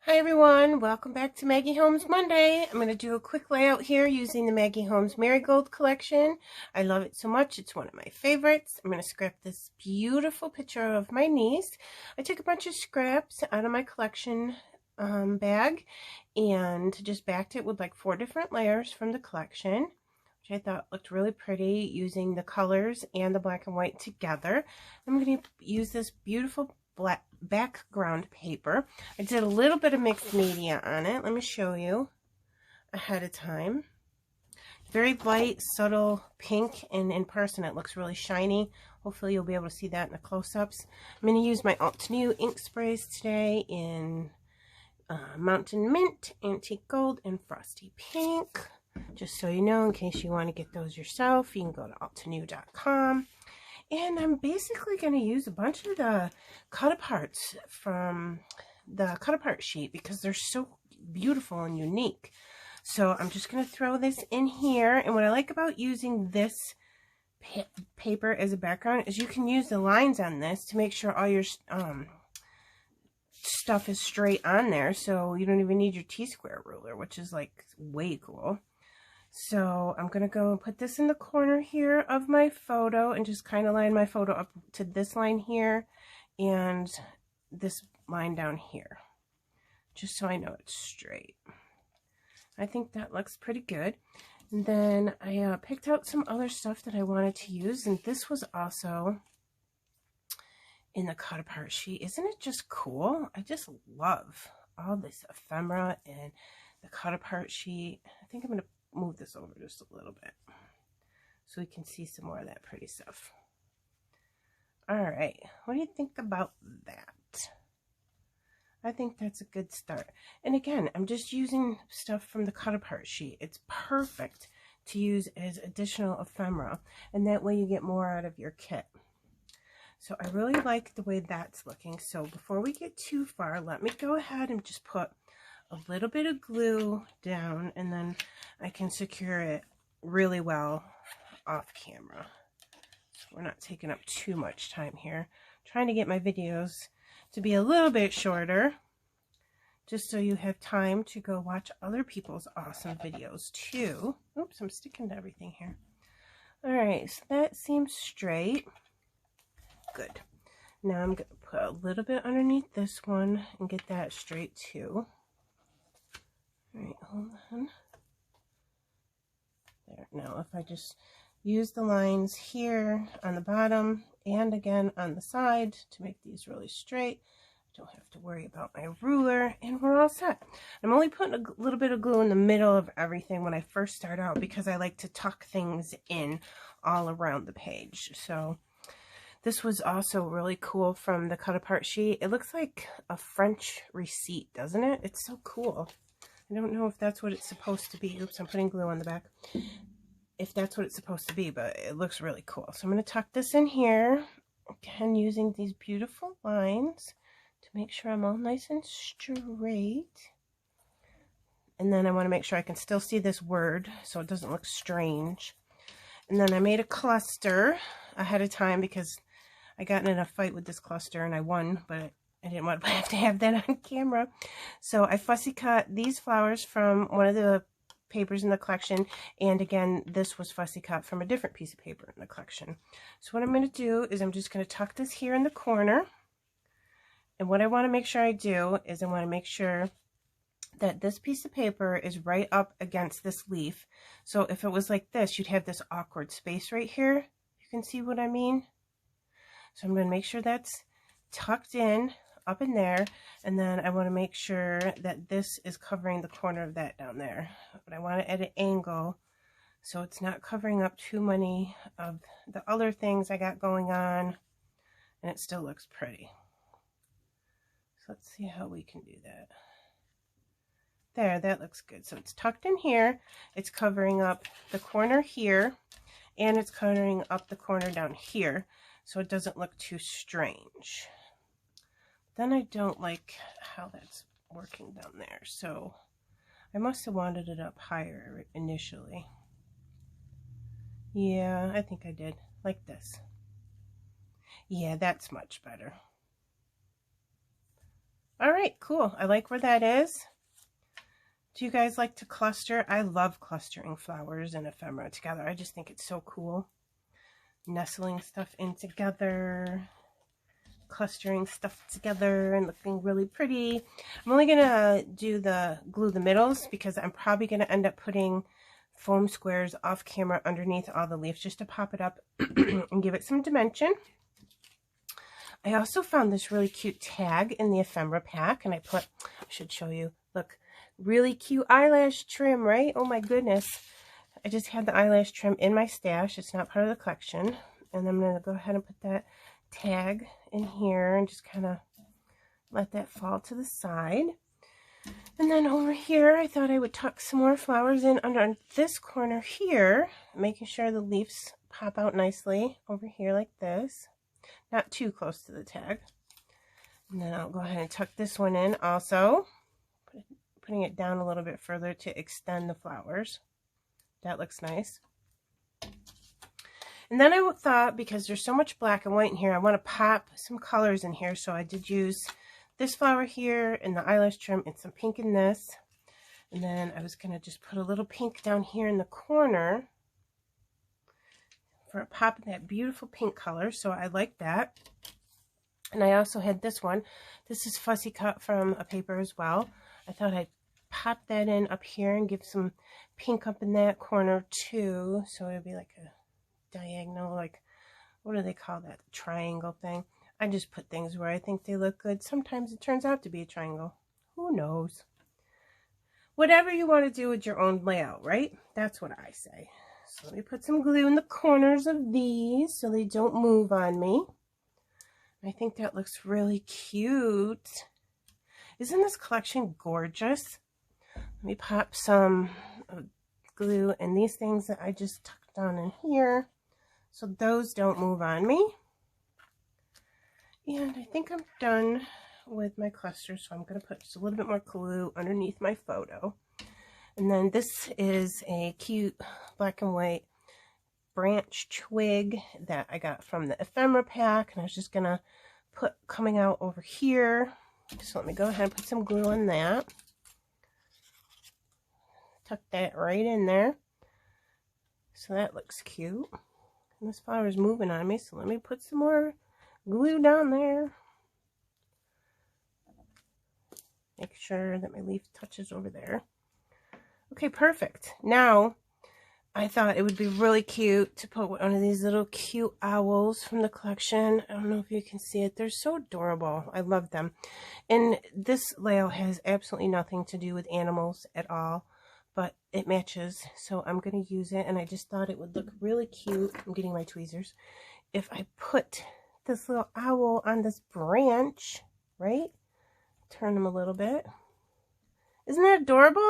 Hi everyone, welcome back to Maggie Holmes Monday. I'm going to do a quick layout here using the Maggie Holmes Marigold collection. I love it so much, it's one of my favorites. I'm going to scrap this beautiful picture of my niece. I took a bunch of scraps out of my collection bag and just backed it with like 4 different layers from the collection, which I thought looked really pretty using the colors and the black and white together. I'm going to use this beautiful black background paper. I did a little bit of mixed media on it. Let me show you ahead of time. Very light, subtle pink, and in person it looks really shiny. Hopefully you'll be able to see that in the close-ups. I'm going to use my Alt New ink sprays today in Mountain Mint, Antique Gold, and Frosty Pink. Just so you know, in case you want to get those yourself, you can go to altanew.com. And I'm basically going to use a bunch of the cut-aparts from the cut-apart sheet because they're so beautiful and unique. So I'm just going to throw this in here. And what I like about using this paper as a background is you can use the lines on this to make sure all your stuff is straight on there. So you don't even need your T-square ruler, which is like way cool. So I'm going to go and put this in the corner here of my photo and just kind of line my photo up to this line here and this line down here, just so I know it's straight. I think that looks pretty good. And then I picked out some other stuff that I wanted to use, and this was also in the cut apart sheet. Isn't it just cool? I just love all this ephemera and the cut apart sheet. I think I'm going to move this over just a little bit so we can see some more of that pretty stuff. All right, what do you think about that? I think that's a good start. And again, I'm just using stuff from the cut apart sheet. It's perfect to use as additional ephemera, and that way you get more out of your kit. So I really like the way that's looking. So before we get too far, let me go ahead and just put a little bit of glue down, and then I can secure it really well off camera. So we're not taking up too much time here. I'm trying to get my videos to be a little bit shorter, just so you have time to go watch other people's awesome videos too. Oops, I'm sticking to everything here. All right, so that seems straight. Good. Now I'm going to put a little bit underneath this one and get that straight too. All right, hold on. There. Now, if I just use the lines here on the bottom and again on the side to make these really straight, I don't have to worry about my ruler, and we're all set. I'm only putting a little bit of glue in the middle of everything when I first start out because I like to tuck things in all around the page. So this was also really cool from the cut apart sheet. It looks like a French receipt, doesn't it? It's so cool. I don't know if that's what it's supposed to be. Oops, I'm putting glue on the back. If that's what it's supposed to be, but it looks really cool. So I'm going to tuck this in here, again, using these beautiful lines to make sure I'm all nice and straight. And then I want to make sure I can still see this word so it doesn't look strange. And then I made a cluster ahead of time because I got in a fight with this cluster and I won, but I didn't want to have to have that on camera. So I fussy cut these flowers from one of the papers in the collection. And again, this was fussy cut from a different piece of paper in the collection. So what I'm going to do is I'm just going to tuck this here in the corner. And what I want to make sure I do is I want to make sure that this piece of paper is right up against this leaf. So if it was like this, you'd have this awkward space right here. You can see what I mean? So I'm going to make sure that's tucked in up in there, and then I want to make sure that this is covering the corner of that down there, but I want it at an angle so it's not covering up too many of the other things I got going on, and it still looks pretty. So let's see how we can do that. There, that looks good. So it's tucked in here, it's covering up the corner here, and it's covering up the corner down here so it doesn't look too strange. Then I don't like how that's working down there, so I must have wanted it up higher initially. Yeah, I think I did, like this. Yeah, that's much better. All right, cool. I like where that is. Do you guys like to cluster? I love clustering flowers and ephemera together. I just think it's so cool. Nestling stuff in together, clustering stuff together and looking really pretty. I'm only gonna glue the middles because I'm probably gonna end up putting foam squares off camera underneath all the leaves just to pop it up and give it some dimension. I also found this really cute tag in the ephemera pack, and I should show you, look, really cute eyelash trim, right? Oh my goodness. I just had the eyelash trim in my stash. It's not part of the collection. And I'm going to go ahead and put that tag in here and just kind of let that fall to the side. And then over here, I thought I would tuck some more flowers in under this corner here, making sure the leaves pop out nicely over here like this. Not too close to the tag. And then I'll go ahead and tuck this one in also, putting it down a little bit further to extend the flowers. That looks nice. And then I thought, because there's so much black and white in here, I want to pop some colors in here. So I did use this flower here and the eyelash trim and some pink in this. And then I was going to just put a little pink down here in the corner for a pop of that beautiful pink color. So I like that. And I also had this one. This is fussy cut from a paper as well. I thought I'd pop that in up here and give some pink up in that corner too. So it would be like a diagonal, like, what do they call that? Triangle thing. I just put things where I think they look good. Sometimes it turns out to be a triangle. Who knows? Whatever you want to do with your own layout, right? That's what I say. So let me put some glue in the corners of these so they don't move on me. I think that looks really cute. Isn't this collection gorgeous? Let me pop some glue in these things that I just tucked down in here so those don't move on me. And I think I'm done with my cluster, so I'm going to put just a little bit more glue underneath my photo. And then this is a cute black and white branch twig that I got from the ephemera pack, and I was just going to put coming out over here. So let me go ahead and put some glue in that. Tuck that right in there. So that looks cute. And this flower is moving on me, so let me put some more glue down there. Make sure that my leaf touches over there. Okay, perfect. Now, I thought it would be really cute to put one of these little cute owls from the collection. I don't know if you can see it. They're so adorable. I love them. And this layout has absolutely nothing to do with animals at all, but it matches. So I'm going to use it, and I just thought it would look really cute. I'm getting my tweezers. If I put this little owl on this branch, right? Turn them a little bit. Isn't that adorable?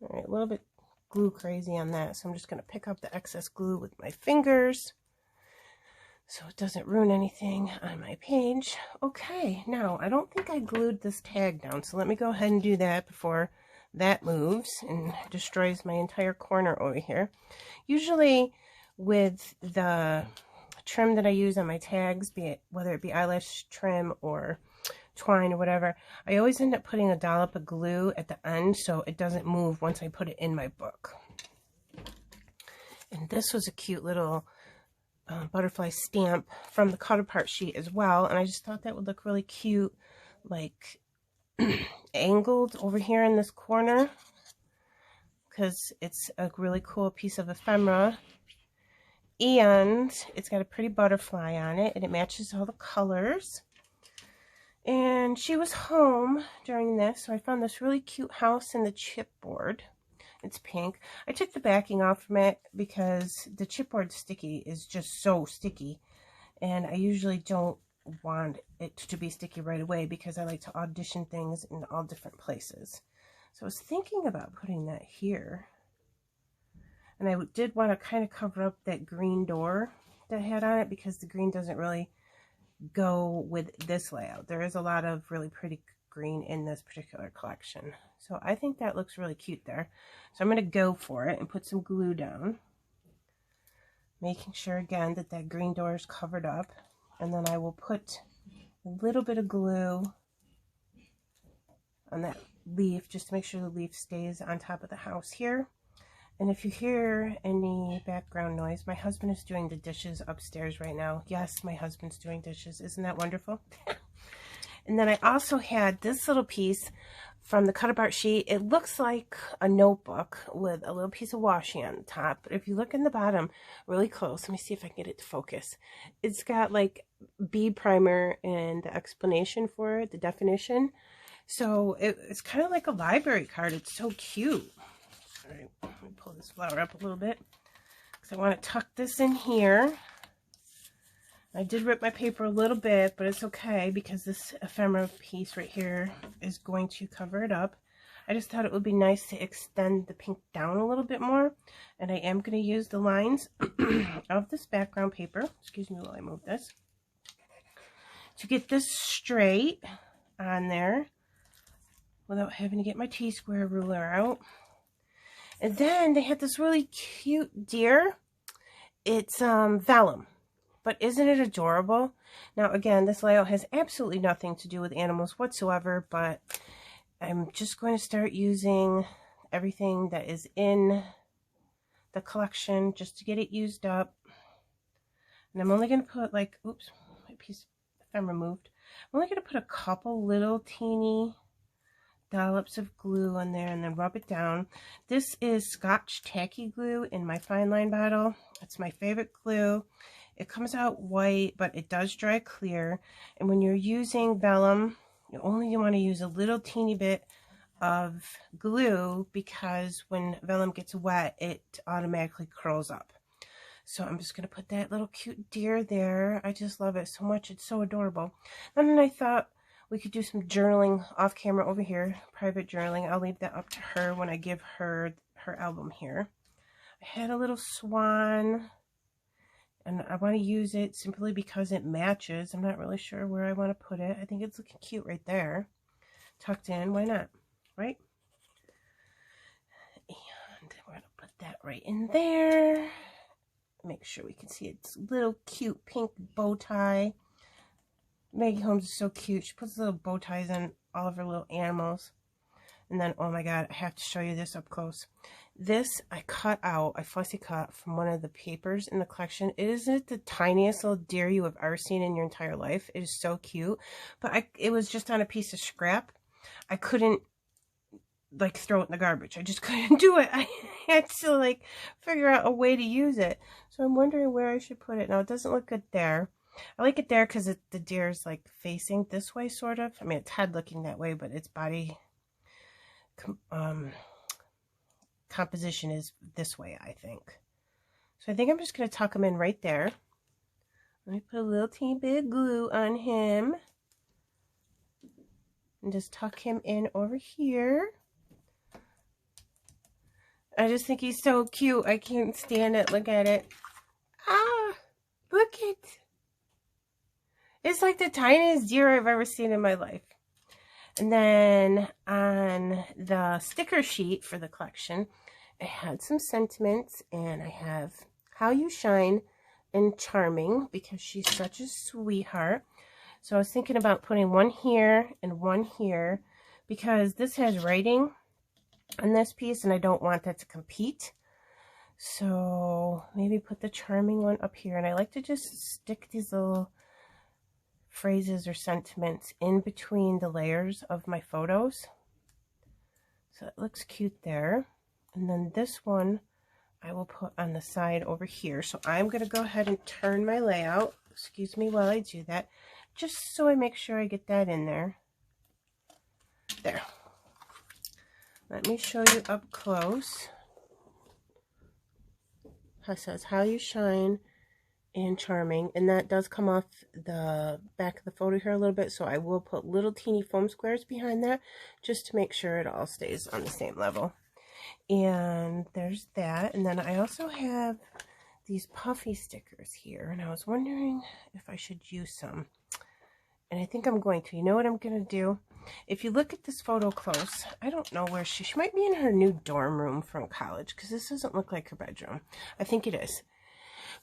All right, a little bit glue crazy on that, so I'm just going to pick up the excess glue with my fingers so it doesn't ruin anything on my page. Okay, now I don't think I glued this tag down, so let me go ahead and do that before that moves and destroys my entire corner over here. Usually with the trim that I use on my tags, be it whether it be eyelash trim or twine or whatever, I always end up putting a dollop of glue at the end so it doesn't move once I put it in my book. And this was a cute little butterfly stamp from the cut apart sheet as well, and I just thought that would look really cute, like angled over here in this corner, because it's a really cool piece of ephemera, and it's got a pretty butterfly on it, and it matches all the colors. And she was home during this, so I found this really cute house in the chipboard. It's pink. I took the backing off from it because the chipboard sticky is just so sticky, and I usually don't want it to be sticky right away because I like to audition things in all different places. So I was thinking about putting that here, and I did want to kind of cover up that green door that I had on it because the green doesn't really go with this layout. There is a lot of really pretty green in this particular collection, so I think that looks really cute there. So I'm going to go for it and put some glue down, making sure again that that green door is covered up, and then I will put a little bit of glue on that leaf, just to make sure the leaf stays on top of the house here. And if you hear any background noise, my husband is doing the dishes upstairs right now. Yes, my husband's doing dishes. Isn't that wonderful? And then I also had this little piece from the cut-apart sheet. It looks like a notebook with a little piece of washi on the top. But if you look in the bottom really close, let me see if I can get it to focus. It's got like bead primer and the explanation for it, the definition. So it's kind of like a library card. It's so cute. All right, let me pull this flower up a little bit because I want to tuck this in here. I did rip my paper a little bit, but it's okay because this ephemera piece right here is going to cover it up. I just thought it would be nice to extend the pink down a little bit more, and I am going to use the lines of this background paper, excuse me while I move this, to get this straight on there without having to get my T-square ruler out. And then they had this really cute deer. It's vellum, but isn't it adorable? Now again, this layout has absolutely nothing to do with animals whatsoever, but I'm just going to start using everything that is in the collection just to get it used up. And I'm only going to put like, oops, my piece of ephemera moved. I'm only going to put a couple little teeny dollops of glue on there and then rub it down. This is Scotch tacky glue in my fine line bottle. It's my favorite glue. It comes out white, but it does dry clear. And when you're using vellum, you only want to use a little teeny bit of glue because when vellum gets wet, it automatically curls up. So I'm just going to put that little cute deer there. I just love it so much. It's so adorable. And then I thought we could do some journaling off camera over here, private journaling. I'll leave that up to her when I give her her album here. I had a little swan, and I want to use it simply because it matches. I'm not really sure where I want to put it. I think it's looking cute right there, tucked in. Why not, right? And we're going to put that right in there. Make sure we can see its little cute pink bow tie. Maggie Holmes is so cute. She puts little bow ties on all of her little animals. And then, oh my god, I have to show you this up close. This I cut out, I fussy cut from one of the papers in the collection. It isn't the tiniest little deer you have ever seen in your entire life. It is so cute. But it was just on a piece of scrap. I couldn't like throw it in the garbage. I just couldn't do it. I had to like figure out a way to use it. So I'm wondering where I should put it. Now it doesn't look good there. I like it there because the deer is like facing this way, sort of. I mean, it's head looking that way, but its body composition is this way, I think. So I think I'm just going to tuck him in right there. Let me put a little teeny bit of glue on him. And just tuck him in over here. I just think he's so cute. I can't stand it. Look at it. Ah, look at it. It's like the tiniest deer I've ever seen in my life. And then on the sticker sheet for the collection, I had some sentiments, and I have How You Shine and Charming, because she's such a sweetheart. So I was thinking about putting one here and one here, because this has writing on this piece, and I don't want that to compete. So maybe put the charming one up here. And I like to just stick these little phrases or sentiments in between the layers of my photos. So it looks cute there. And then this one I will put on the side over here. So I'm going to go ahead and turn my layout. Excuse me while I do that, just so I make sure I get that in there. There. Let me show you up close. It says How You Shine and Charming, and that does come off the back of the photo here a little bit, so I will put little teeny foam squares behind that just to make sure it all stays on the same level. And there's that. And then I also have these puffy stickers here, and I was wondering if I should use some, and I think I'm going to. You know what I'm going to do? If you look at this photo close, I don't know where she might be in her new dorm room from college, because this doesn't look like her bedroom. I think it is.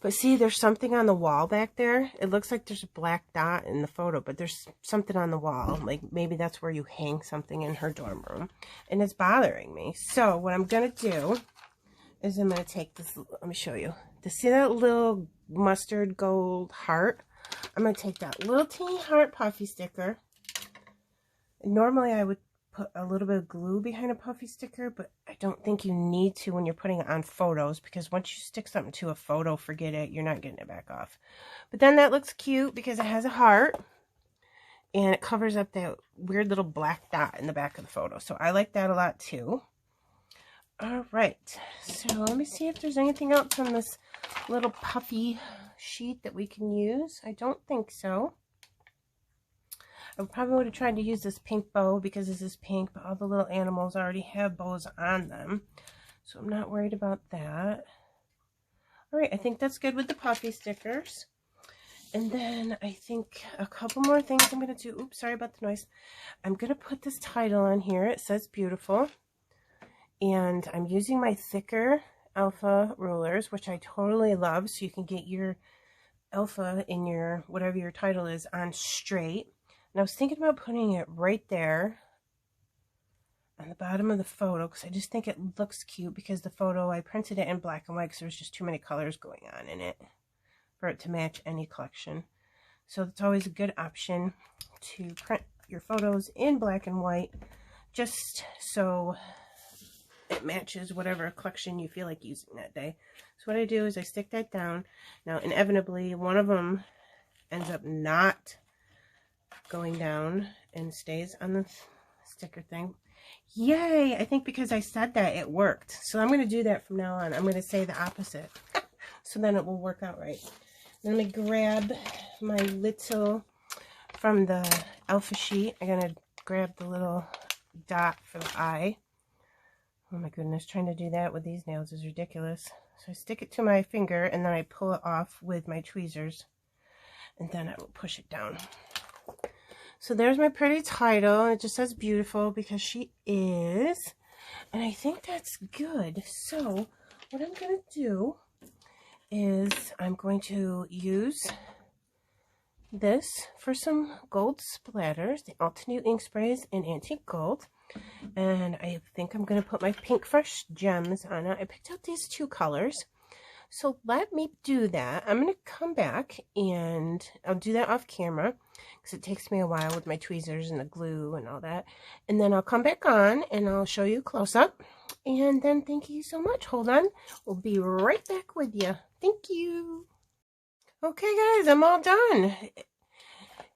But see, there's something on the wall back there. It looks like there's a black dot in the photo, but there's something on the wall. Like maybe that's where you hang something in her dorm room. And it's bothering me. So what I'm going to do is I'm going to take this, let me show you. To see that little mustard gold heart? I'm going to take that little teeny heart puffy sticker. And normally I would put a little bit of glue behind a puffy sticker, but I don't think you need to when you're putting it on photos, because once you stick something to a photo, forget it, you're not getting it back off. But then that looks cute because it has a heart and it covers up that weird little black dot in the back of the photo. So I like that a lot too. All right, so let me see if there's anything else on this little puffy sheet that we can use. I don't think so. I probably would have tried to use this pink bow because this is pink, but all the little animals already have bows on them. So I'm not worried about that. All right, I think that's good with the puffy stickers. And then I think a couple more things I'm going to do. Oops, sorry about the noise. I'm going to put this title on here. It says beautiful. And I'm using my thicker alpha rulers, which I totally love. So you can get your alpha in your, whatever your title is, on straight. And I was thinking about putting it right there on the bottom of the photo because I just think it looks cute, because the photo, I printed it in black and white because there was just too many colors going on in it for it to match any collection. So it's always a good option to print your photos in black and white just so it matches whatever collection you feel like using that day. So what I do is I stick that down. Now inevitably one of them ends up not going down and stays on the sticker thing. Yay! I think because I said that, it worked. So I'm going to do that from now on. I'm going to say the opposite. So then it will work out right. Let me grab my little, from the alpha sheet, I'm going to grab the little dot for the eye. Oh my goodness, trying to do that with these nails is ridiculous. So I stick it to my finger and then I pull it off with my tweezers. And then I will push it down. So there's my pretty title. It just says beautiful because she is. And I think that's good. So what I'm going to do is I'm going to use this for some gold splatters, the Ultimate Ink Sprays in Antique Gold. And I think I'm going to put my Pink Fresh Gems on it. I picked out these two colors. So let me do that. I'm going to come back and I'll do that off camera because it takes me a while with my tweezers and the glue and all that. And then I'll come back on and I'll show you close up. And then thank you so much. Hold on. We'll be right back with you. Thank you. Okay, guys, I'm all done.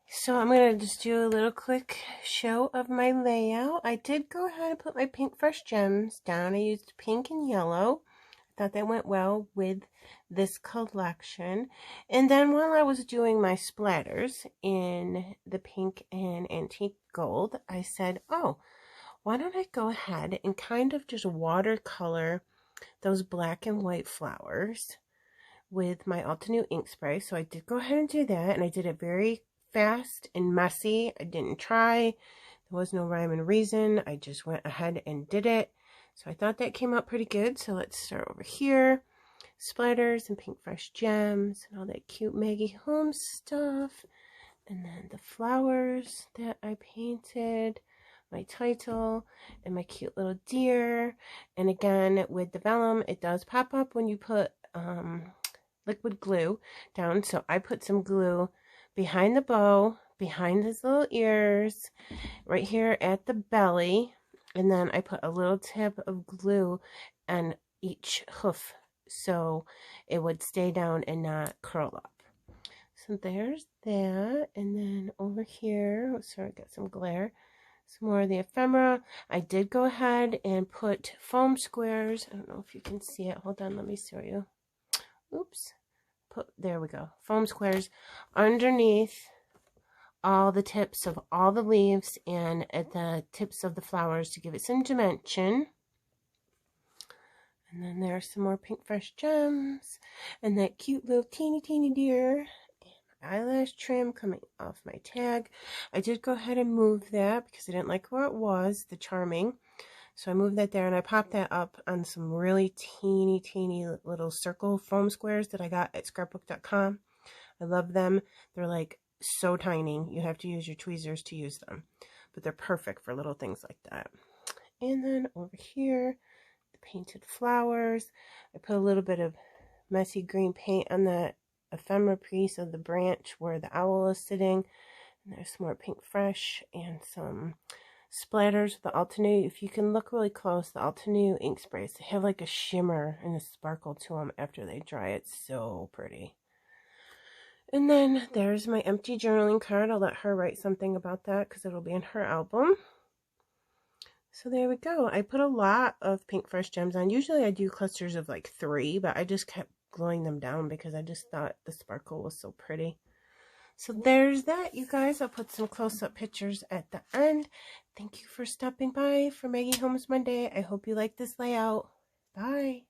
So I'm going to just do a little quick show of my layout. I did go ahead and put my Pink Fresh Gems down. I used pink and yellow. Thought that went well with this collection. And then while I was doing my splatters in the pink and antique gold, I said, oh, why don't I go ahead and kind of just watercolor those black and white flowers with my Ultimate Ink Spray. So I did go ahead and do that, and I did it very fast and messy. I didn't try. There was no rhyme and reason. I just went ahead and did it. So I thought that came out pretty good. So let's start over here. Splatters and Pink Fresh Gems and all that cute Maggie Holmes stuff. And then the flowers that I painted. My title and my cute little deer. And again, with the vellum, it does pop up when you put liquid glue down. So I put some glue behind the bow, behind his little ears, right here at the belly. And then I put a little tip of glue on each hoof so it would stay down and not curl up. So there's that. And then over here, sorry, I got some glare. Some more of the ephemera. I did go ahead and put foam squares. I don't know if you can see it. Hold on, let me show you. Oops. There we go. Foam squares underneath all the tips of all the leaves and at the tips of the flowers to give it some dimension. And then there's some more Pink Fresh Gems and that cute little teeny deer and eyelash trim coming off my tag. I did go ahead and move that because I didn't like where it was, the charming. So I moved that there, and I popped that up on some really teeny little circle foam squares that I got at scrapbook.com. I love them. They're like so tiny. You have to use your tweezers to use them, but they're perfect for little things like that. And then over here, the painted flowers. I put a little bit of messy green paint on the ephemera piece of the branch where the owl is sitting. And there's some more pink fresh and some splatters with the Altenew. If you can look really close, the Altenew ink sprays, they have like a shimmer and a sparkle to them after they dry. It's so pretty. And then there's my empty journaling card. I'll let her write something about that because it'll be in her album. So there we go. I put a lot of pink fresh gems on. Usually I do clusters of like 3, but I just kept gluing them down because I just thought the sparkle was so pretty. So there's that, you guys. I'll put some close-up pictures at the end. Thank you for stopping by for Maggie Holmes Monday. I hope you like this layout. Bye.